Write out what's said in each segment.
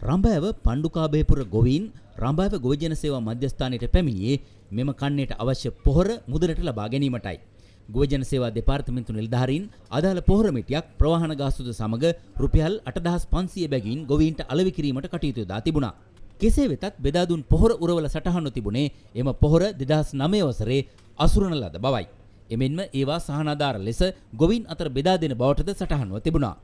රඹෑව පණ්ඩුකාභයපුර ගොවීන් රඹෑව ගොවිජන සේවා මධ්‍යස්ථානයට පැමිණියේ මෙම කන්නයට අවශ්‍ය පොහොර මුදලට ලබා ගැනීමටයි. ගොවිජන සේවා දෙපාර්තමේන්තු නිලධාරීන් අදාළ පොහොර මිටියක් ප්‍රවාහන ගාස්තුද සමග රුපියල් 8500 බැගින් ගොවීන්ට අලෙවි කිරීමට කටයුතු යොදා තිබුණා. කෙසේ වෙතත් බෙදා දුන් පොහොර උරවල සටහන්ව තිබුණේ එම පොහොර 2009 වසරේ අසුරන ලද බවයි. එමෙන්ම ඒවා සහනාධාර ලෙස ගොවීන් අතර බෙදා දෙන බවටද සටහන්ව තිබුණා.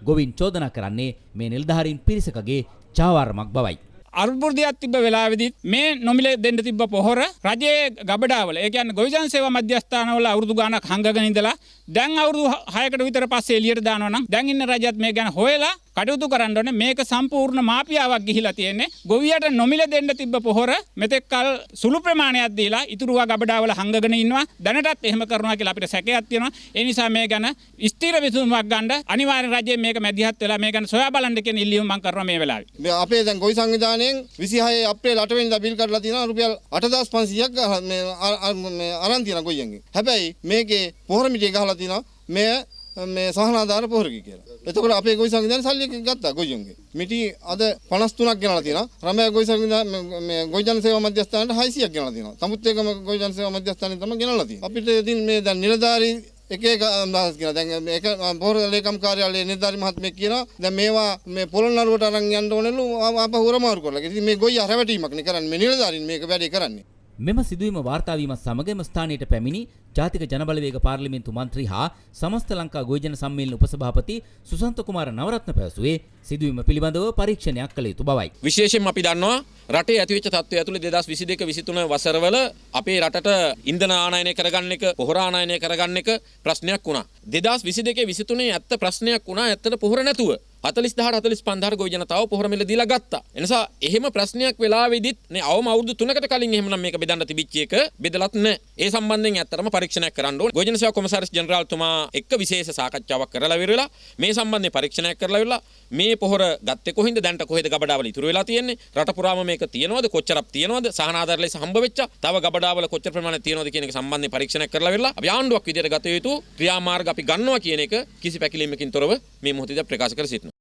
ගොවීන් චෝදනා කරන්නේ මේ නිලධාරීන් පිරිසකගේ චාවාරමක් බවයි. අර්බුදයක් තිබ්බ වෙලාවෙදි මේ නොමිලේ දෙන්න තිබ්බ පොහොර රජයේ ගබඩාවල ඒ කියන්නේ ගොවිජන සේවා මධ්‍යස්ථානවල අවුරුදු ගාණක් හංගගෙන ඉඳලා දැන් අවුරුදු 6කට විතර පස්සේ එළියට දානවා නම් දැන් ඉන්න රජයත් මේ ගැන හොයලා කටයුතු කරන්න ඕනේ. මේක සම්පූර්ණ මාපියාවක් ගිහිලා තියෙන්නේ. ගොවියට නොමිලේ දෙන්න තිබ්බ පොහොර මෙතෙක් කල සුළු ප්‍රමාණයක් දීලා ඉතුරුවා ගබඩාවල හංගගෙන ඉන්නවා. දැනටත් එහෙම කරනවා කියලා අපිට සැකයක් තියෙනවා. ඒ නිසා මේ ගැන ස්ථිර විසඳුමක් ගන්න අනිවාර්ය රජයේ මේක මැදිහත් වෙලා මේ ගැන සොයා බලන්න කියන ඉල්ලීම මම කරනවා මේ වෙලාවේ. අපේ දැන් ගොවි සංවිධානයේ 26 අප්‍රේල් 8 වෙනිදා බිල් කරලා තියෙනවා රුපියල් 8500ක් මේ අරන් තියෙන ගොයියන්ගේ. හැබැයි මේකේ පොහොර මිටිය ගහලා තියෙනවා මේ සහනාධාර පොහොරකි කියලා. එතකොට අපේ ගොවි සංවිධානය සල්ලි ගත්තා ගොයියන්ගේ. මිටි අද 53ක් ගෙනලා තියෙනවා. රඹෑ ගොවි සංවිධාන මේ ගොවිජන සේවා මධ්‍යස්ථානයට 600ක් ගෙනලා තියෙනවා. සමුත්‍රේගම ගොවිජන සේවා මධ්‍යස්ථානයේ තමයි ගෙනලා තියෙන්නේ. අපිට ඉතින් මේ දැන් නිලධාරී එක අදහස් කියනවා. දැන් මේක පොහොර ලේකම් කාර්යාලයේ නිලධාරී මහත්මයෙක් කියනවා දැන් මේවා මේ පොළොන්නරුවට අරන් යන්න ඕනෙලු අප හොරමාරු කරලා. ඉතින් මේ ගොයියා රැවටීමක් නේ කරන්නේ. මේ නිලධාරීන් මේක වැඩේ කරන්නේ. මෙම සිදුවීම වාර්තා වීමත් සමගම ස්ථානයට පැමිණි ජාතික ජනබලවේග පාර්ලිමේන්තු මන්ත්‍රී හා සමස්ත ලංකා ගොවිජන සම්මේලන උපසභාපති සුසන්ත කුමාර නවරත්න පැවසුවේ සිදුවීම පිළිබඳව පරීක්ෂණයක් කළ යුතු බවයි. විශේෂයෙන්ම අපි දන්නවා රටේ ඇතිවෙච්ච තත්ත්වය ඇතුළේ 2022-23 වසරවල අපේ රටට ඉන්ධන ආනයනය කරගන්න එක, පොහොර ආනයනය කරගන්න එක ප්‍රශ්නයක් වුණා. 2022-23 ඇත්ත ප්‍රශ්නයක් වුණා. ඇත්තට පොහොර නැතුව 40000-45000 ගොවි ජනතාව පොහොර මිල දීලා ගත්තා. එනිසා එහෙම ප්‍රශ්නයක් වෙලාවෙදිත් නේ අවම අවුරුදු 3කට කලින් එහෙමනම් මේක බෙදන්න තිබිච්ච එක බෙදලත් නැහැ. ඒ සම්බන්ධයෙන් ඇත්තටම පරීක්ෂණයක් කරන්න ඕනේ. ගොවි ජන සේවා කොමසාරිස් ජෙනරාල්තුමා එක්ක විශේෂ සාකච්ඡාවක් කරලා ඉවරලා මේ සම්බන්ධයෙන් පරීක්ෂණයක් කරලා ඉවරලා මේ පොහොර ගත්තේ කොහින්ද, දැන්ට කොහෙද ගබඩාවල ඉතුරු වෙලා තියෙන්නේ, රට පුරාම මේක තියෙනවද, කොච්චරක් තියෙනවද, සහනාධාර ලෙස හම්බ වෙච්ච තව ගබඩාවල කොච්චර ප්‍රමාණයක් තියෙනවද කියන එක සම්බන්ධයෙන් පරීක්ෂණයක් කරලා ඉවරලා අපි ආණ්ඩුවක් විදියට ගත යුතු ක්‍රියාමාර්ග අපි ගන්නවා කියන එක කිසි පැකිලීමකින් තොරව මේ මොහොතේදී ප්‍රකාශ කර සිටිනවා.